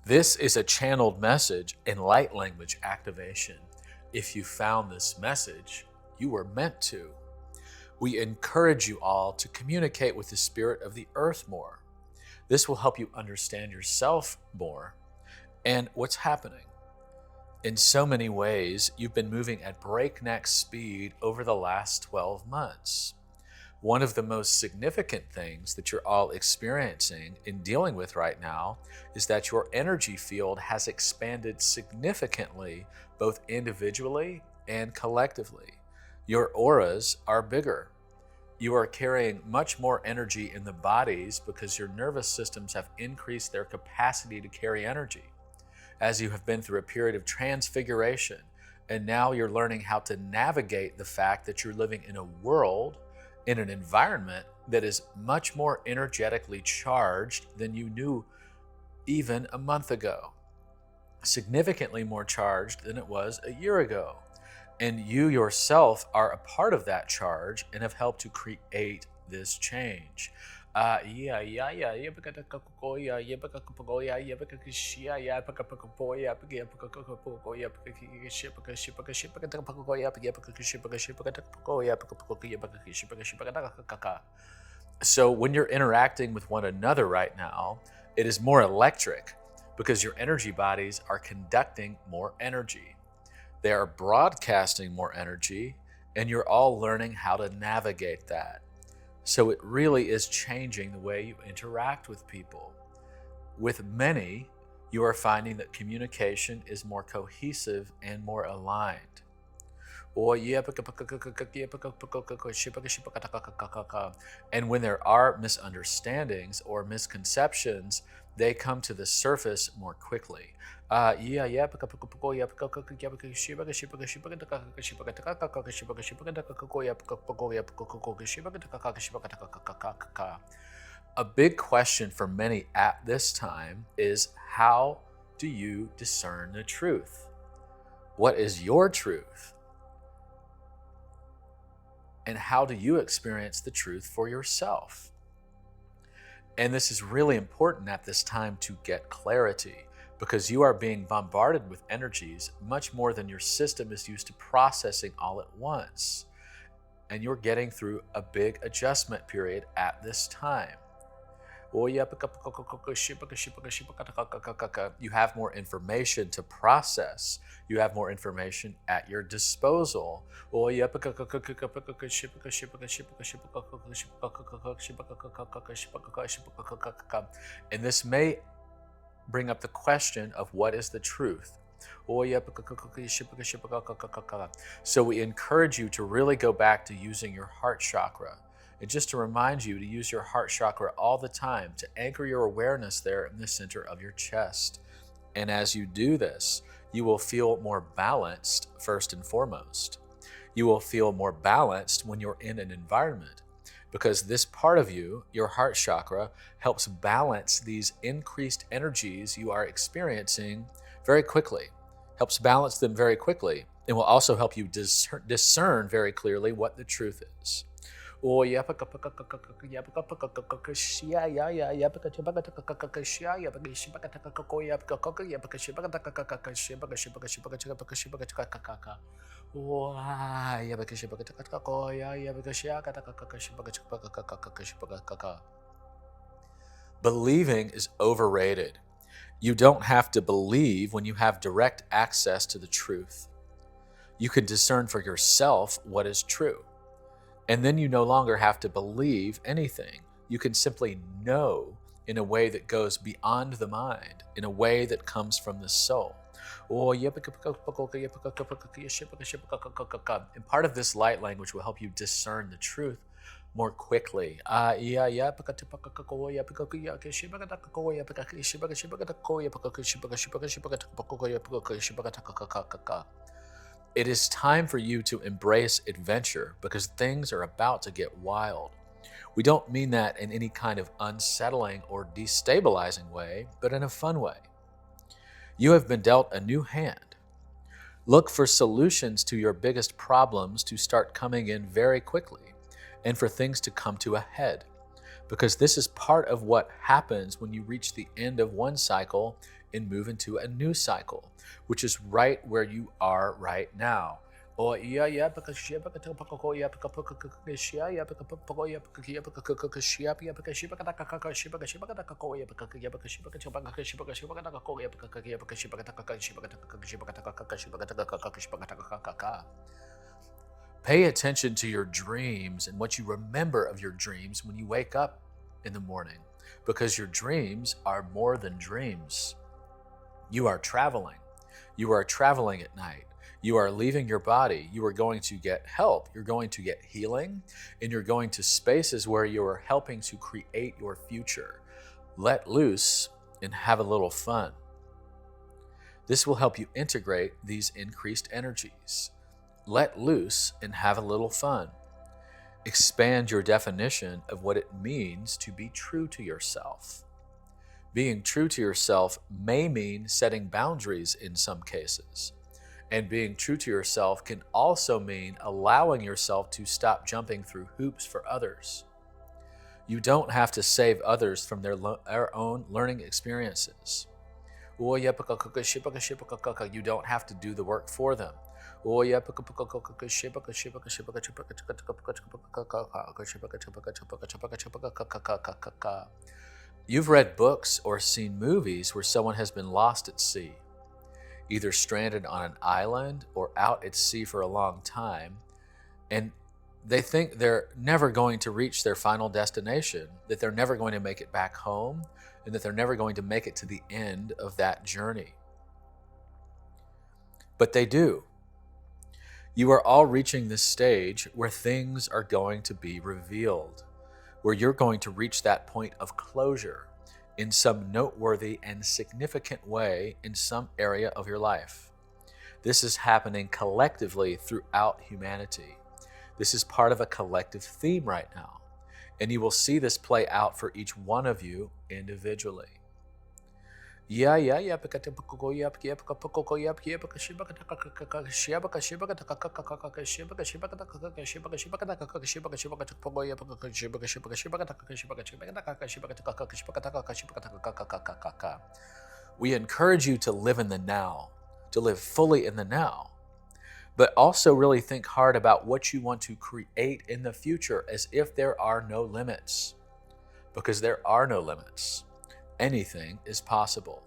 This is a channeled message in light language activation. If you found this message, you were meant to. We encourage you all to communicate with the spirit of the earth more. This will help you understand yourself more and what's happening. In so many ways, you've been moving at breakneck speed over the last 12 months. One of the most significant things that you're all experiencing and dealing with right now is that your energy field has expanded significantly, both individually and collectively. Your auras are bigger. You are carrying much more energy in the bodies because your nervous systems have increased their capacity to carry energy. As you have been through a period of transfiguration, and now you're learning how to navigate the fact that you're living in a world, in an environment that is much more energetically charged than you knew even a month ago, significantly more charged than it was a year ago. And you yourself are a part of that charge and have helped to create this change. So when you're interacting with one another right now, it is more electric because your energy bodies are conducting more energy. They are broadcasting more energy, and you're all learning how to navigate that. So it really is changing the way you interact with people. With many, you are finding that communication is more cohesive and more aligned. And when there are misunderstandings or misconceptions, they come to the surface more quickly. A big question for many at this time is, how do you discern the truth? What is your truth? And how do you experience the truth for yourself? And this is really important at this time to get clarity, because you are being bombarded with energies much more than your system is used to processing all at once. And you're getting through a big adjustment period at this time. You have more information to process. You have more information at your disposal. And this may bring up the question of what is the truth. So we encourage you to really go back to using your heart chakra. And just to remind you to use your heart chakra all the time, to anchor your awareness there in the center of your chest. And as you do this, you will feel more balanced first and foremost. You will feel more balanced when you're in an environment, because this part of you, your heart chakra, helps balance these increased energies you are experiencing very quickly, helps balance them very quickly, and will also help you discern very clearly what the truth is. Believing is overrated. You don't have to believe when you have direct access to the truth. You can discern for yourself what is true. And then you no longer have to believe anything. You can simply know in a way that goes beyond the mind, in a way that comes from the soul. And part of this light language will help you discern the truth more quickly. It is time for you to embrace adventure, because things are about to get wild. We don't mean that in any kind of unsettling or destabilizing way, but in a fun way. You have been dealt a new hand. Look for solutions to your biggest problems to start coming in very quickly, and for things to come to a head, because this is part of what happens when you reach the end of one cycle and move into a new cycle, which is right where you are right now. Pay attention to your dreams and what you remember of your dreams when you wake up in the morning, because your dreams are more than dreams. You are traveling. You are traveling at night. You are leaving your body. You are going to get help. You're going to get healing, and you're going to spaces where you are helping to create your future. Let loose and have a little fun. This will help you integrate these increased energies. Let loose and have a little fun. Expand your definition of what it means to be true to yourself. Being true to yourself may mean setting boundaries in some cases. And being true to yourself can also mean allowing yourself to stop jumping through hoops for others. You don't have to save others from their own learning experiences. You don't have to do the work for them. You've read books or seen movies where someone has been lost at sea, either stranded on an island or out at sea for a long time, and they think they're never going to reach their final destination, that they're never going to make it back home, and that they're never going to make it to the end of that journey. But they do. You are all reaching this stage where things are going to be revealed, where you're going to reach that point of closure in some noteworthy and significant way in some area of your life. This is happening collectively throughout humanity. This is part of a collective theme right now, and you will see this play out for each one of you individually. We encourage you to live in the now, to live fully in the now, but also really think hard about what you want to create in the future as if there are no limits, because there are no limits. Anything is possible.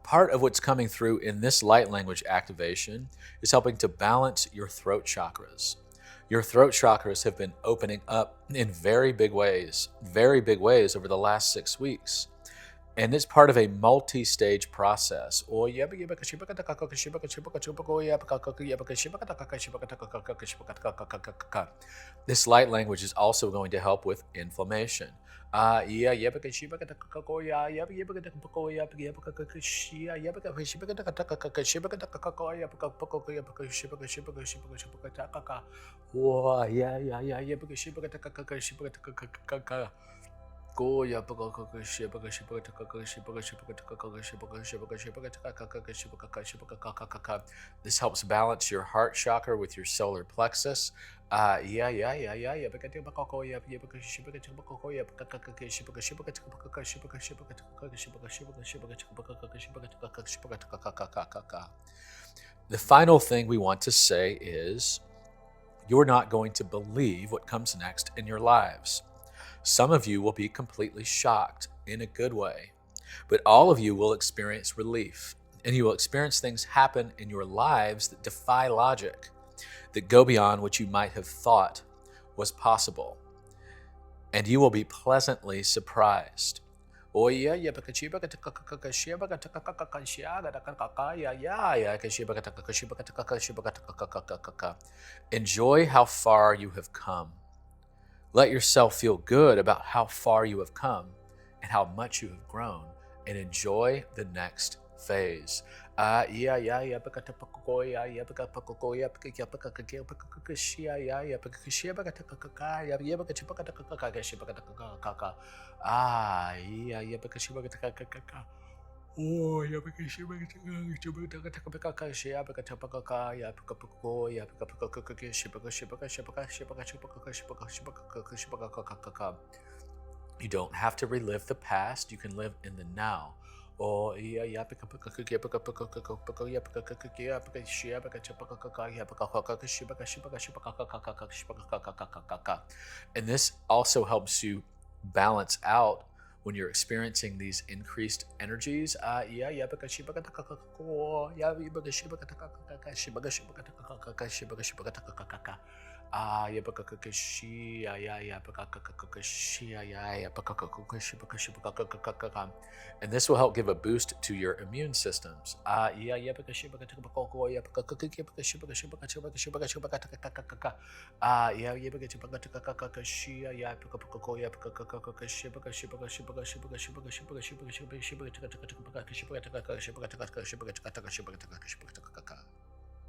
Part of what's coming through in this light language activation is helping to balance your throat chakras. Your throat chakras have been opening up in very big ways over the last 6 weeks. And it's part of a multi-stage process. This light language is also going to help with inflammation. This helps balance your heart chakra with your solar plexus. The final thing we want to say is, you're not going to believe what comes next in your lives. Some of you will be completely shocked in a good way, but all of you will experience relief, and you will experience things happen in your lives that defy logic, that go beyond what you might have thought was possible, and you will be pleasantly surprised. Enjoy how far you have come. Let yourself feel good about how far you have come and how much you have grown, and enjoy the next phase. Yeah, yeah, yeah, yeah, yeah, yeah, oh, yeah, because she makes you don't have to relive the past, you can live in the now. Oh, yeah, yeah, and this also helps you balance out when you're experiencing these increased energies. And this will help give a boost to your immune systems.